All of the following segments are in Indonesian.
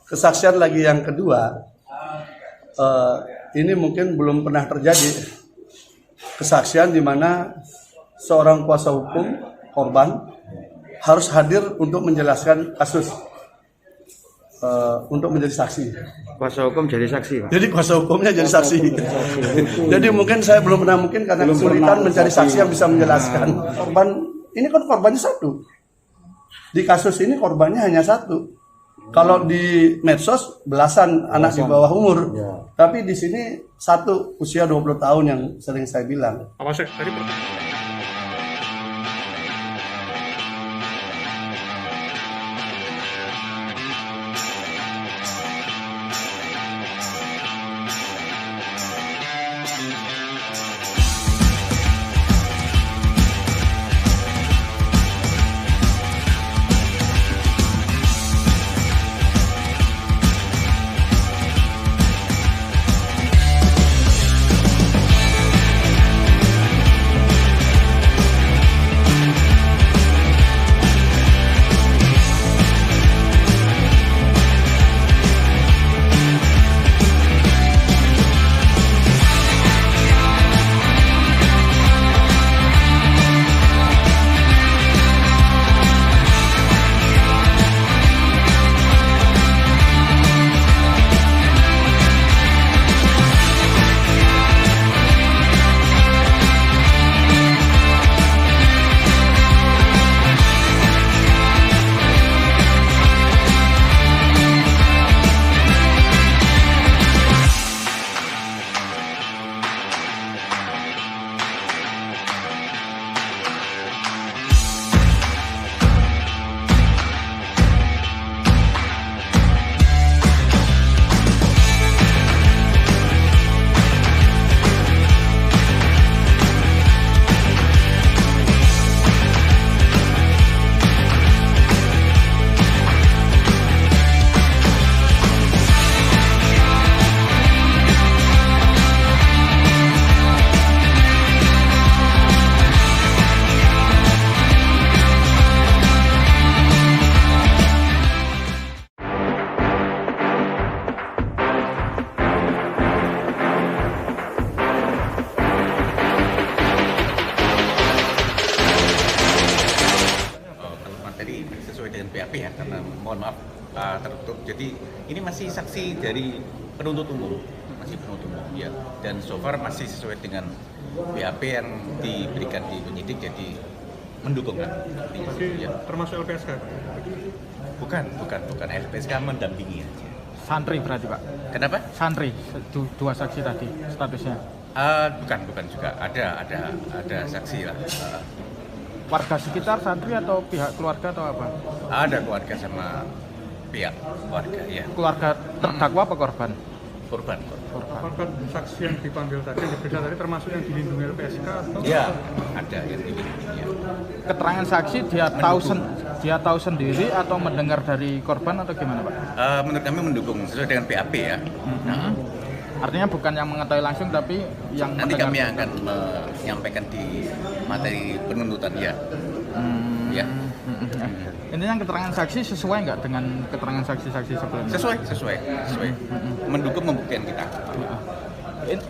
Kesaksian lagi yang kedua, ini mungkin belum pernah terjadi. Kesaksian di mana seorang kuasa hukum korban harus hadir untuk menjelaskan kasus, untuk menjadi saksi. Kuasa hukum jadi saksi, Pak? Jadi kuasa hukumnya jadi saksi. Jadi mungkin saya belum pernah, mungkin karena kesulitan mencari saksi yang bisa menjelaskan. Korban ini kan korbannya satu. Di kasus ini korbannya hanya satu. Kalau di medsos belasan anak di bawah umur, tapi di sini satu usia 20 tahun yang sering saya bilang. BAP ya, karena mohon maaf tertutup. Jadi ini masih saksi dari penuntut umum, ya. Dan so far masih sesuai dengan BAP yang diberikan di penyidik, jadi mendukung kan. Ya. Termasuk LPSK? Bukan LPSK, mendampingi aja. Santri berarti, Pak? Kenapa? Santri, dua saksi tadi statusnya. Bukan juga, ada saksi lah. Warga sekitar santri atau pihak keluarga atau apa? Ada keluarga sama pihak keluarga, ya. Keluarga terdakwa apa korban? Korban. Apakah saksi yang dipanggil tadi, yang diperiksa tadi termasuk yang dilindungi LPSK atau? Ya, ada yang dilindungi. Ya. Keterangan saksi dia tahu sendiri atau mendengar dari korban atau gimana, Pak? Menurut kami mendukung sesuai dengan BAP ya. Artinya bukan yang mengetahui langsung, tapi yang nanti mendengar. kami akan menyampaikan di materi penuntutan ya. Ya. Intinya keterangan saksi sesuai nggak dengan keterangan saksi-saksi sebelumnya? Sesuai. Mendukung pembuktian kita.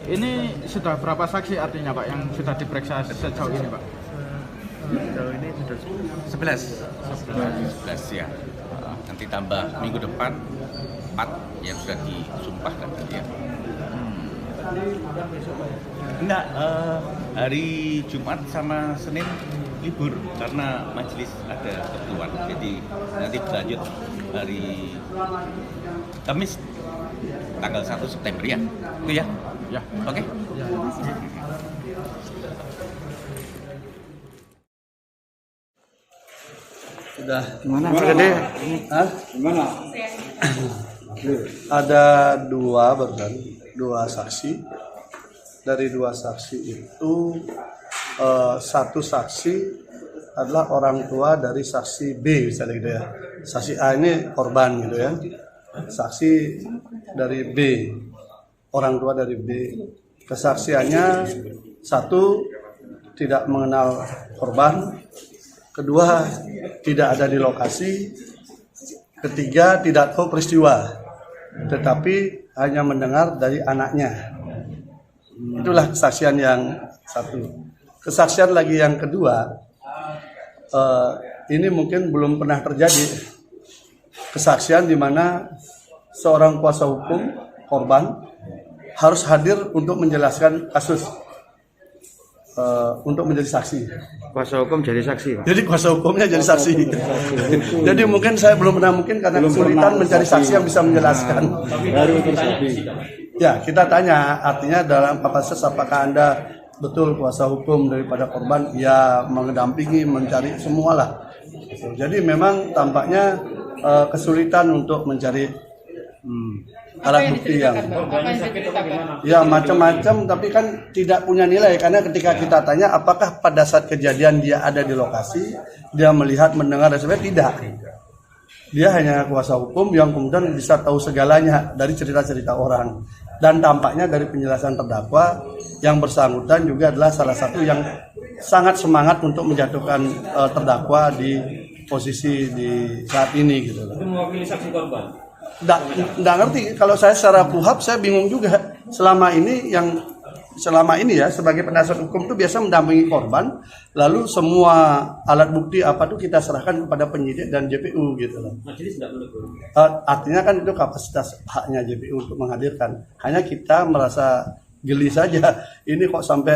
Ini sudah berapa saksi artinya, Pak, yang sudah diperiksa sejauh ini, Pak? Sejauh ini sudah 11 ya. Nanti tambah minggu depan 4 yang sudah disumpahkan ya. Enggak, hari Jumat sama Senin libur karena majelis ada keperluan. Jadi nanti berlanjut hari Kamis tanggal 1 September ya. Itu ya. Ya. Oke. Sudah. Gimana? Gimana? Ada dua saksi. Dari dua saksi itu satu saksi adalah orang tua dari saksi B, misalnya gitu ya. Saksi A ini korban gitu ya. Saksi dari B, orang tua dari B. Kesaksiannya satu, tidak mengenal korban. Kedua, tidak ada di lokasi. Ketiga, tidak tahu peristiwa. tetapi hanya mendengar dari anaknya. Itulah kesaksian yang satu. Kesaksian lagi yang kedua, ini mungkin belum pernah terjadi. Kesaksian di mana seorang kuasa hukum korban harus hadir untuk menjelaskan kasus, untuk menjadi saksi. Kuasa hukum jadi saksi, Pak? Jadi kuasa hukumnya jadi saksi. Jadi mungkin saya belum pernah, mungkin karena kesulitan mencari saksi yang bisa menjelaskan. Ya, kita tanya, artinya dalam kapasitas apakah Anda betul kuasa hukum daripada korban? Ya, mendampingi, mencari semualah. Jadi memang tampaknya kesulitan untuk mencari alat bukti yang ya macam-macam, tapi kan tidak punya nilai, karena ketika kita tanya apakah pada saat kejadian dia ada di lokasi, dia melihat, mendengar dan sebagainya, tidak. Dia hanya kuasa hukum yang kemudian bisa tahu segalanya dari cerita-cerita orang. Dan tampaknya dari penjelasan terdakwa, yang bersangkutan juga adalah salah satu yang sangat semangat untuk menjatuhkan terdakwa di posisi di saat ini gitu loh. Itu mewakili saksi korban. Nggak ngerti, kalau saya secara puhab saya bingung juga. Selama ini ya sebagai penasihat hukum itu biasa mendampingi korban, lalu semua alat bukti apa tuh kita serahkan kepada penyidik dan JPU gitu loh. Majelis tidak menegur. Artinya kan itu kapasitas haknya JPU untuk menghadirkan. Hanya kita merasa geli saja. Ini kok sampai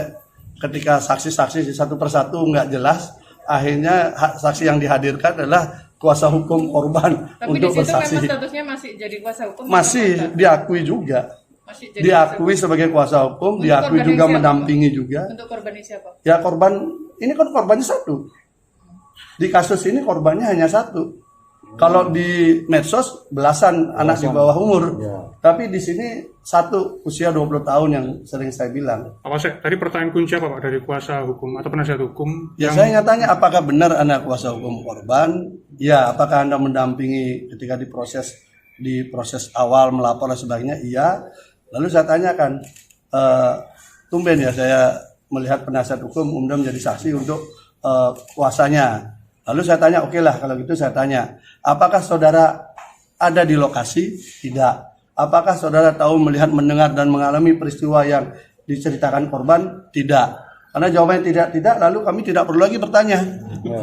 ketika saksi-saksi satu persatu nggak jelas, akhirnya saksi yang dihadirkan adalah kuasa hukum korban. Tapi untuk di situ bersaksi. memang statusnya masih jadi kuasa hukum. Masih diakui juga. Masih jadi Diakui sebagai kuasa hukum, Untuk diakui korban juga siapa? mendampingi juga. Untuk korbannya siapa? Ya korban, ini kan korbannya satu. Di kasus ini korbannya hanya satu. Kalau di medsos belasan anak di bawah umur. Tapi di sini satu usia 20 tahun yang sering saya bilang. Pak Wasek, tadi pertanyaan kunci apa Pak dari kuasa hukum atau penasihat hukum? Ya saya nyatanya apakah benar Anda kuasa hukum korban? Ya, apakah Anda mendampingi ketika di proses awal melapor dan sebagainya? Iya. Lalu saya tanyakan, tumben ya saya melihat penasihat hukum kemudian menjadi saksi untuk kuasanya. Lalu saya tanya, oke lah kalau gitu saya tanya, apakah saudara ada di lokasi? Tidak. Apakah saudara tahu, melihat, mendengar dan mengalami peristiwa yang diceritakan korban? Tidak. Karena jawabannya tidak, lalu kami tidak perlu lagi bertanya.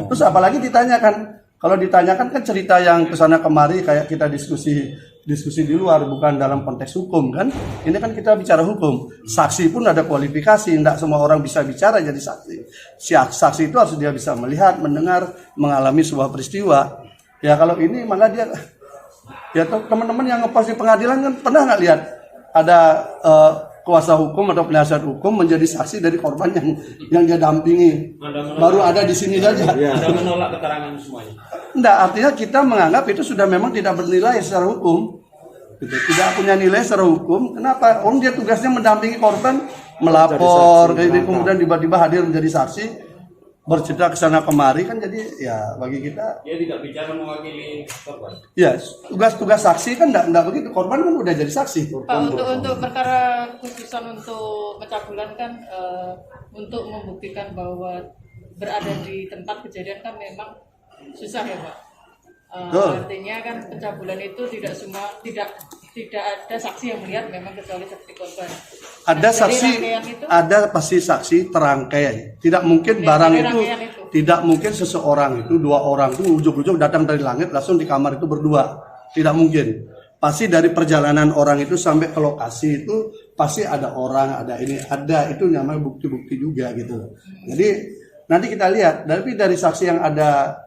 Terus apalagi ditanyakan? Kalau ditanyakan kan cerita yang kesana kemari kayak kita diskusi di luar, bukan dalam konteks hukum kan. Ini kan kita bicara hukum. Saksi pun ada kualifikasi, tidak semua orang bisa bicara jadi saksi. Saksi itu harus dia bisa melihat, mendengar, mengalami sebuah peristiwa. Ya kalau ini malah dia, ya teman-teman yang ngepost di pengadilan kan pernah nggak lihat ada kuasa hukum atau penasihat hukum menjadi saksi dari korban yang dia dampingi. Baru ada di sini saja. Anda menolak keterangan semuanya. Enggak, artinya kita menganggap itu sudah memang tidak bernilai secara hukum. Gitu. Tidak punya nilai secara hukum. Kenapa? Dia tugasnya mendampingi korban, melapor, kemudian tiba-tiba hadir menjadi saksi, bercerita ke sana kemari kan, jadi ya bagi kita Dia tidak bicara mewakili korban. ya tugas saksi kan enggak begitu. Korban kan udah jadi saksi. Pak, untuk perkara khususan untuk pencabulan kan untuk membuktikan bahwa berada di tempat kejadian kan memang susah ya Pak. Artinya kan pencabulan itu tidak ada saksi yang melihat memang kecuali saksi korban. Ada saksi, ada pasti saksi terangkai. Tidak mungkin barang itu, tidak mungkin seseorang itu, dua orang itu ujuk-ujuk datang dari langit langsung di kamar itu berdua. Tidak mungkin. Pasti dari perjalanan orang itu sampai ke lokasi itu pasti ada orang, ada ini, ada itu namanya bukti-bukti juga gitu. Jadi nanti kita lihat. Tapi dari saksi yang ada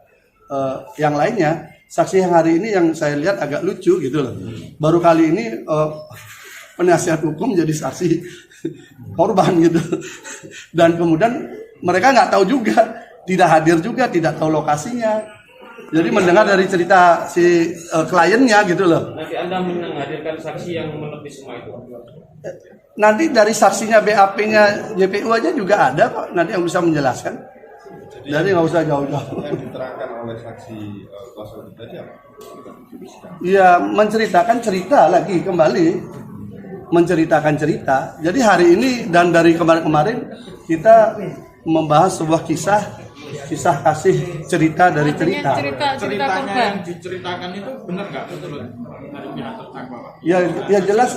yang lainnya, saksi yang hari ini yang saya lihat agak lucu gitu loh. Baru kali ini penasihat hukum jadi saksi korban gitu. Dan kemudian mereka nggak tahu juga, tidak hadir juga, tidak tahu lokasinya. Jadi mendengar dari cerita si kliennya gitu loh. Nanti Anda menghadirkan saksi yang menepi semua itu. Nanti dari saksinya BAP-nya JPU aja juga ada kok, nanti yang bisa menjelaskan. Jadi nggak usah jauh-jauh. Yang diterangkan oleh saksi kuasa hukum tadi apa? Iya, menceritakan cerita lagi kembali, menceritakan cerita. Jadi hari ini dan dari kemarin-kemarin kita membahas sebuah kisah kisah kasih cerita dari Artinya cerita. cerita Ceritanya korban. yang diceritakan itu benar nggak betul dari pihak terdakwa, Pak? Ya jelas